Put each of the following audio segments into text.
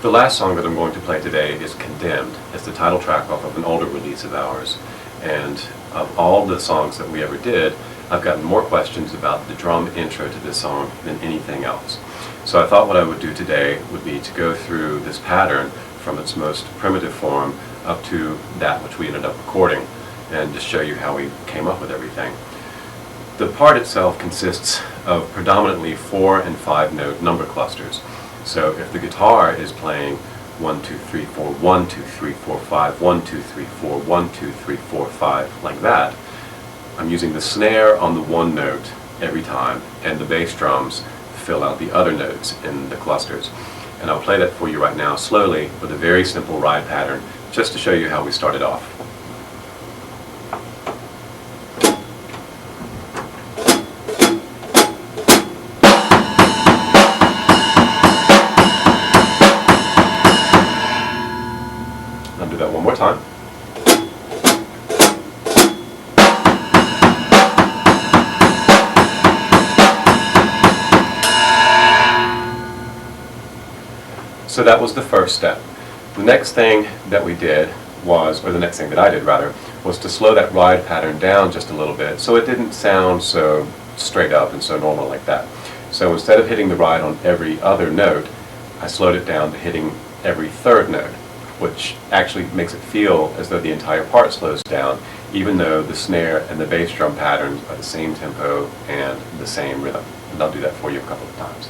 The last song that I'm going to play today is Condemned. It's the title track off of an older release of ours. And of all the songs that we ever did, I've gotten more questions about the drum intro to this song than anything else. So I thought what I would do today would be to go through this pattern from its most primitive form up to that which we ended up recording, and just show you how we came up with everything. The part itself consists of predominantly 4 and 5 note number clusters. So if the guitar is playing 1, 2, 3, 4, 1, 2, 3, 4, 5, 1, 2, 3, 4, 1, 2, 3, 4, 5, like that, I'm using the snare on the one note every time, and the bass drums fill out the other notes in the clusters. And I'll play that for you right now slowly with a very simple ride pattern, just to show you how we started off. I'll do that one more time. So that was the first step. The next thing that we did was, or the next thing that I did rather, was to slow that ride pattern down just a little bit so it didn't sound so straight up and so normal like that. So instead of hitting the ride on every other note, I slowed it down to hitting every third note, which actually makes it feel as though the entire part slows down, even though the snare and the bass drum patterns are the same tempo and the same rhythm. And I'll do that for you a couple of times.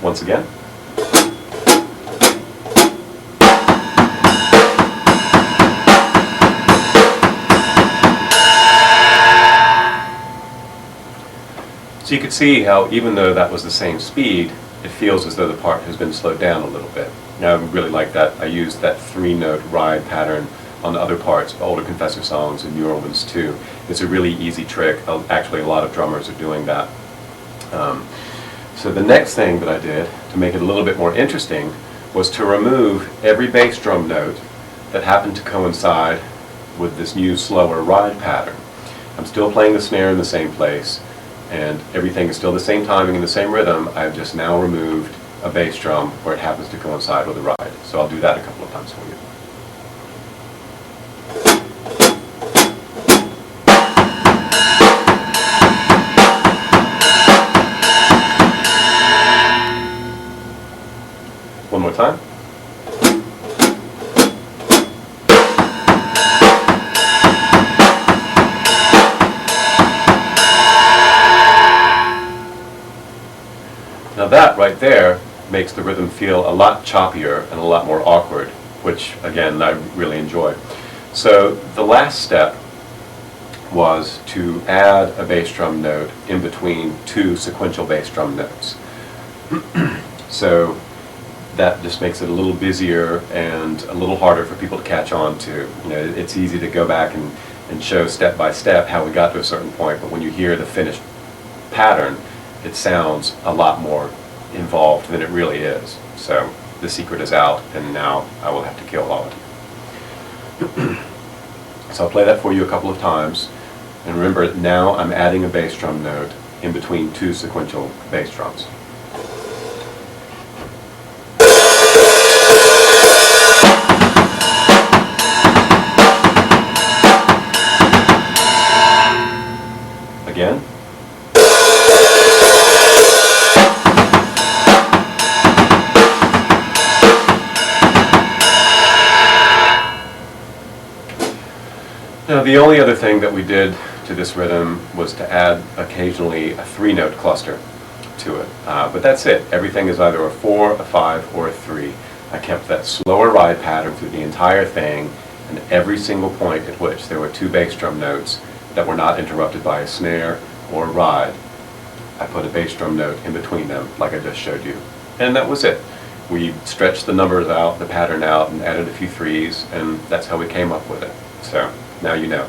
Once again. So you could see how even though that was the same speed, it feels as though the part has been slowed down a little bit. Now I really like that. I used that 3-note ride pattern on the other parts, older Confessor songs and newer ones too. It's a really easy trick. Actually, a lot of drummers are doing that. So the next thing that I did to make it a little bit more interesting was to remove every bass drum note that happened to coincide with this new slower ride pattern. I'm still playing the snare in the same place, and everything is still the same timing and the same rhythm. I've just now removed a bass drum where it happens to coincide with the ride. So I'll do that a couple of times for you. One more time. Now that right there makes the rhythm feel a lot choppier and a lot more awkward, which again I really enjoy. So the last step was to add a bass drum note in between 2 sequential bass drum notes. So that just makes it a little busier and a little harder for people to catch on to. You know, it's easy to go back and show step by step how we got to a certain point, but when you hear the finished pattern, it sounds a lot more involved than it really is. So the secret is out, and now I will have to kill all of you. So I'll play that for you a couple of times, and remember now I'm adding a bass drum note in between 2 sequential bass drums. Again. Now the only other thing that we did to this rhythm was to add occasionally a 3-note cluster to it. But that's it. Everything is either a 4, a 5, or a 3. I kept that slower ride pattern through the entire thing, and every single point at which there were 2 bass drum notes that were not interrupted by a snare or a ride, I put a bass drum note in between them like I just showed you. And that was it. We stretched the numbers out, the pattern out, and added a few 3s, and that's how we came up with it. So now you know.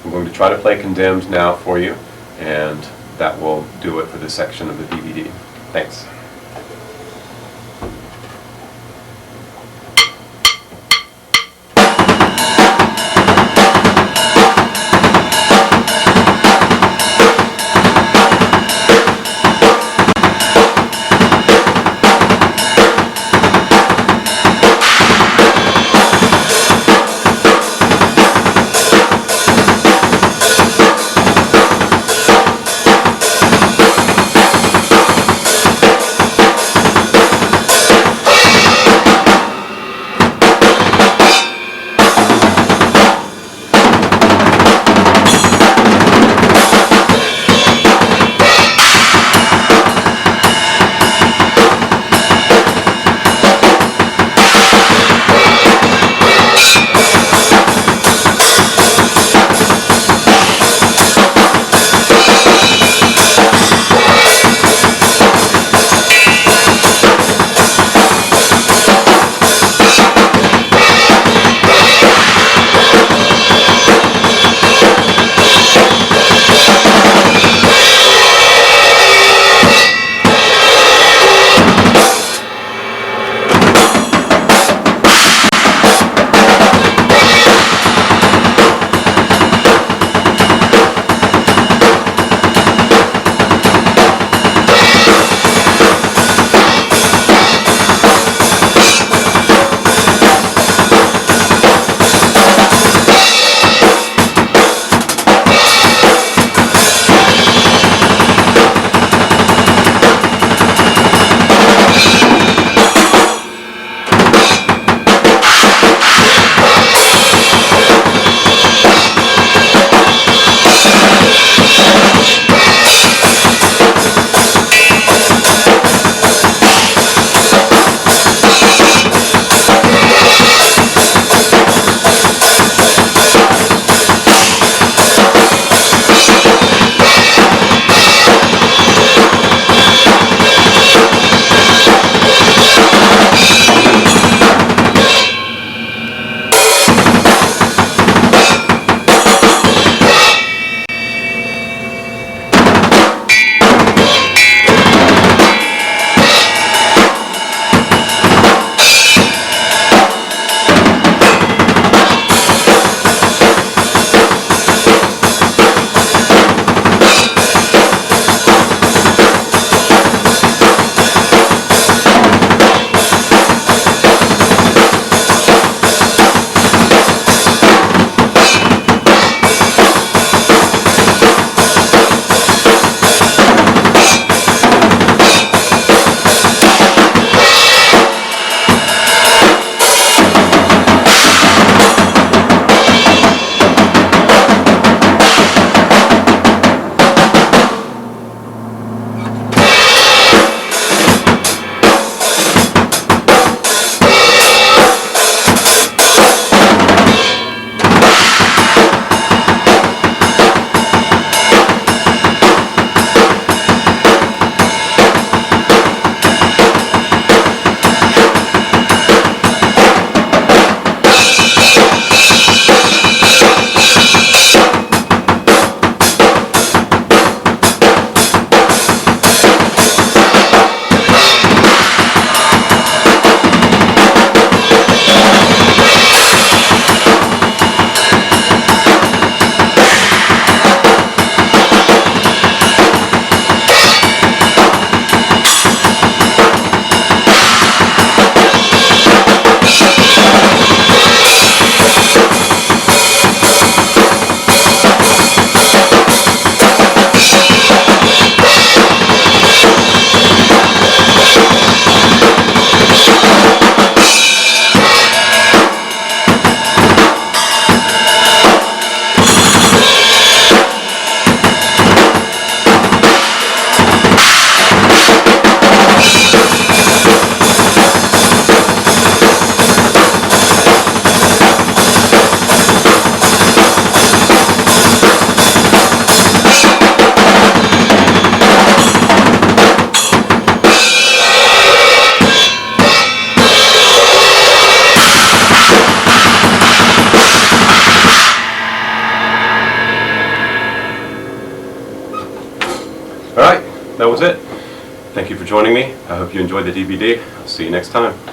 I'm going to try to play Condemned now for you, and that will do it for this section of the DVD. Thanks. that was it. Thank you for joining me. I hope you enjoyed the DVD. I'll see you next time.